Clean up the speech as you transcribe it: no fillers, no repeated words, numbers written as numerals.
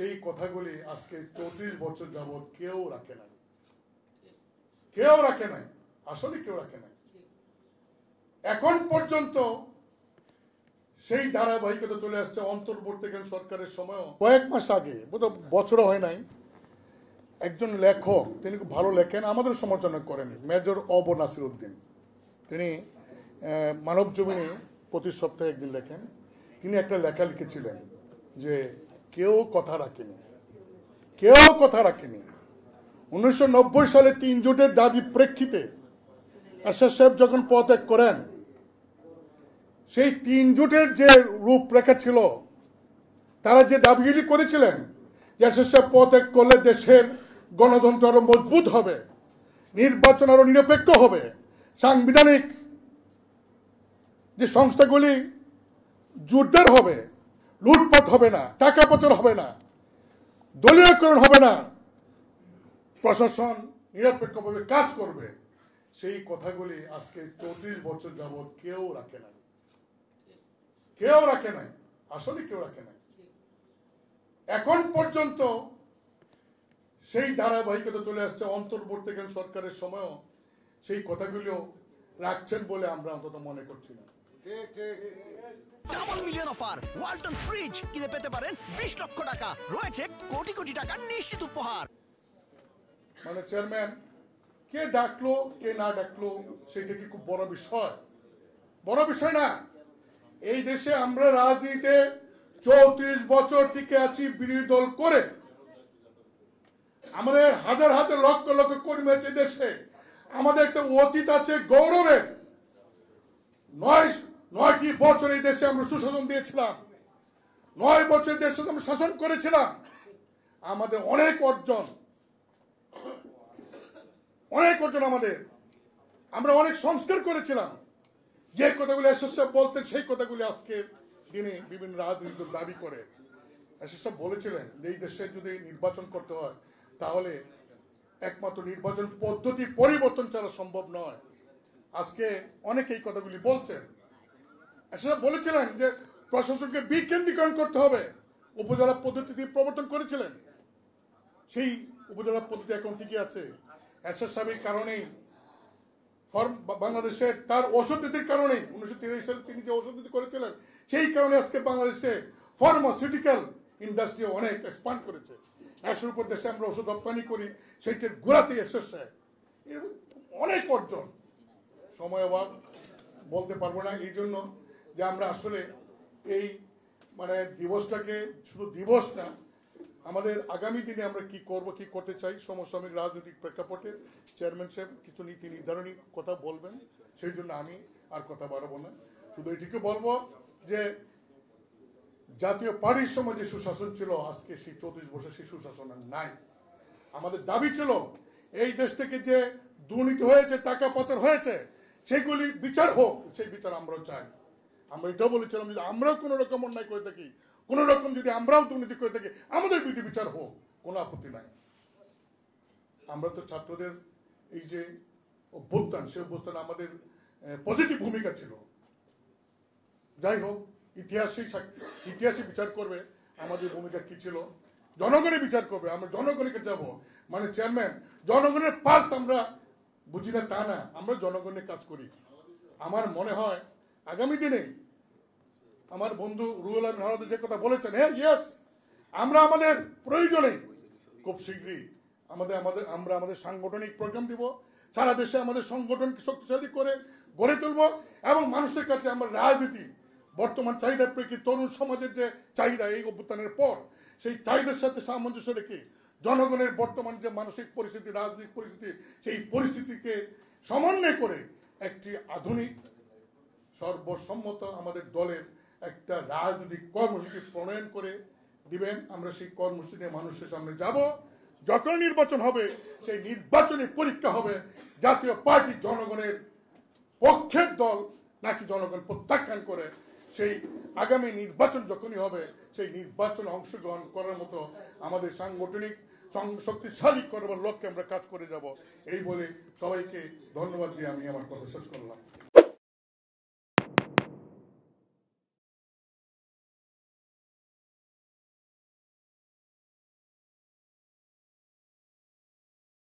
সেই কথাগুলি আজকে 34 বছর যাবৎ কেউ রাখে নাই, কেউ রাখে নাই, আসলে কেউ রাখে নাই। এখন পর্যন্ত সেই ধারাবাহিকতা চলে আসছে। অন্তর্বর্তীকালীন সরকারের সময়ও কয়েক মাস আগে, বোধহয় বছরও হয় নাই, একজন লেখক, তিনি খুব ভালো লেখেন, আমাদের সমালোচনা করেন, মেজর অব নাসির উদ্দিন। তিনি মানব জমিনে প্রতি সপ্তাহে একদিন লেখেন। তিনি একটা লেখা লিখেছিলেন যে কেউ কথা রাখেনি, কেউ কথা রাখেনি। 1990 সালে 3 জোটের দাবি প্রেক্ষিতে এরশাদ সাহেব যখন পদত্যাগ করেন, সেই 3 জোটের যে রূপরেখা ছিল, তারা যে দাবিগুলি করেছিলেন যে এরশাদ সাহেব পদত্যাগ করলে দেশের গণতন্ত্র আরো মজবুত হবে, নির্বাচন আরো নিরপেক্ষ হবে, সাংবিধানিক যে সংস্থাগুলি জোরদার হবে, লুটপাট হবে না, টাকা পাচার হবে না, দলীয়করণ হবে না, প্রশাসন নিরপেক্ষভাবে কাজ করবে, সেই কথাগুলি আজকে 34 বছর যাবৎ কেউ রাখে নাই, কেউ রাখে নাই, আসলে কেউ রাখে নাই। এখন পর্যন্ত সেই ধারাবাহিকতা চলে আসছে। অন্তর্বর্তীকালীন সরকারের সময়ও সেই কথাগুলিও রাখছেন বলে আমরা অন্তত মনে করছি না। Double million offer Walton fridge কিনে পেতে পারেন 20 লক্ষ টাকা, রয়েছে কোটি কোটি টাকার নিশ্চিত উপহার। মানে চেয়ারম্যান কে ডাকলো কে না ডাকলো সেটা কি খুব বড় বিষয়? বড় বিষয় না। এই দেশে আমরা রাজনীতিতে 34 বছর টিকে আছি বিরোধী দল করে। আমাদের হাজার হাজার লক্ষ লক্ষ কর্মী আছে দেশে। আমাদের একটা অতীত আছে গৌরবের। 9টি বছর এই দেশে আমরা সুশাসন দিয়েছিলাম, 9 বছর দেশে আমরা শাসন করেছিলাম। আমাদের অনেক অর্জন আমাদের। আমরা অনেক সংস্কার করেছিলাম। যে কথাগুলি এরশাদ সাহেব বলতেন সেই কথাগুলি আজকে দিনে বিভিন্ন রাজনৈতিক দাবি করে। এরশাদ সাহেব বলেছিলেন যে এই দেশে যদি নির্বাচন করতে হয় তাহলে একমাত্র নির্বাচন পদ্ধতি পরিবর্তন ছাড়া সম্ভব নয়। আজকে অনেকে এই কথাগুলি বলছেন। এরশাদ সাহেব বলেছিলেন যে প্রশাসনকে বিকেন্দ্রীকরণ করতে হবে, উপজেলা পদ্ধতি প্রবর্তন করেছিলেন। সেই উপজেলা পদ্ধতি এখন ঠিকই আছে। এরশাদ সাহেবের কারণেই বাংলাদেশের তার ঔষধ নীতির কারণে 1993 সালে তিনি যে ঔষধ নীতি করেছিলেন সেই কারণে আজকে বাংলাদেশে ফার্মাসিউটিক্যাল ইন্ডাস্ট্রি অনেক এক্সপান্ড করেছে। 100-র উপর দেশে আমরা ওষুধ রপ্তানি করি, সেইটার গোড়াতেই এরশাদ সাহেব। অনেক অর্জন, সময় অভাব বলতে পারবো না। এই জন্য যে আমরা আসলে এই মানে দিবসটাকে শুধু দিবস না, আমাদের আগামী দিনে আমরা কি করব, কি করতে চাই, সমসাময়িক রাজনৈতিক প্রেক্ষাপটে চেয়ারম্যান সাহেব কিছু নীতি নির্ধারণী কথা বলবেন। সেই জন্য আমি আর কথা বাড়াবো না। শুধু এটিকে বলবো যে জাতীয় পার্টির সময় যে সুশাসন ছিল, আজকে সেই 34 বছর সেই সুশাসন আর নাই। আমাদের দাবি ছিল এই দেশ থেকে যে দুর্নীতি হয়েছে, টাকা পাচার হয়েছে, সেগুলি বিচার হোক। সেই বিচার আমরাও চাই। আমরা এটাও বলেছিলাম যে আমরাও কোনো রকম অন্যায় করে থাকি, কোন রকম যদি আমরাও দুর্নীতি করে থাকি, আমাদের বিরুদ্ধে বিচার হোক, কোনো আপত্তি নাই। আমরা তো ছাত্রদের এই যে অভ্যুত্থান, সে অভ্যুত্থানে আমাদের পজিটিভ ভূমিকা ছিল। যাই হোক, ইতিহাসে বিচার করবে আমাদের ভূমিকা কি ছিল, জনগণে বিচার করবে। আমরা জনগণকে যাব, মানে চেয়ারম্যান জনগণের পালস আমরা বুঝি না তা না, আমরা জনগণের কাজ করি। আমার মনে হয় আগামী দিনে আমার বন্ধু রুহুল আমিন হাওলাদার যে কথা বলেছেন, হ্যাঁ ইয়েস, আমরা আমাদের প্রয়োজনে খুব শীঘ্রই আমরা আমাদের সাংগঠনিক প্রোগ্রাম দিব, সারা দেশে আমাদের সংগঠনকে শক্তিশালী করে গড়ে তুলব এবং মানুষের কাছে আমরা রাজনীতি বর্তমান চাহিদার প্রেক্ষিতে তরুণ সমাজের যে চাহিদা এই অভ্যুত্থানের পর, সেই চাহিদার সাথে সামঞ্জস্য রেখে জনগণের বর্তমান যে মানসিক পরিস্থিতি, রাজনৈতিক পরিস্থিতি, সেই পরিস্থিতিকে সমন্বয় করে একটি আধুনিক সর্বসম্মত আমাদের দলের একটা রাজনৈতিক কর্মসূচি প্রণয়ন করে দিবেন। আমরা সেই কর্মসূচি নিয়ে মানুষের সামনে যাব। যখন নির্বাচন হবে সেই নির্বাচনী পরীক্ষা হবে জাতীয় পার্টি জনগণের পক্ষের দল নাকি জনগণ প্রত্যাখ্যান করে। সেই আগামী নির্বাচন যখনই হবে সেই নির্বাচনে অংশগ্রহণ করার মতো আমাদের সাংগঠনিক শক্তিশালী করবার লক্ষ্যে আমরা কাজ করে যাব। এই বলে সবাইকে ধন্যবাদ দিয়ে আমি আমার কথা শেষ করলাম।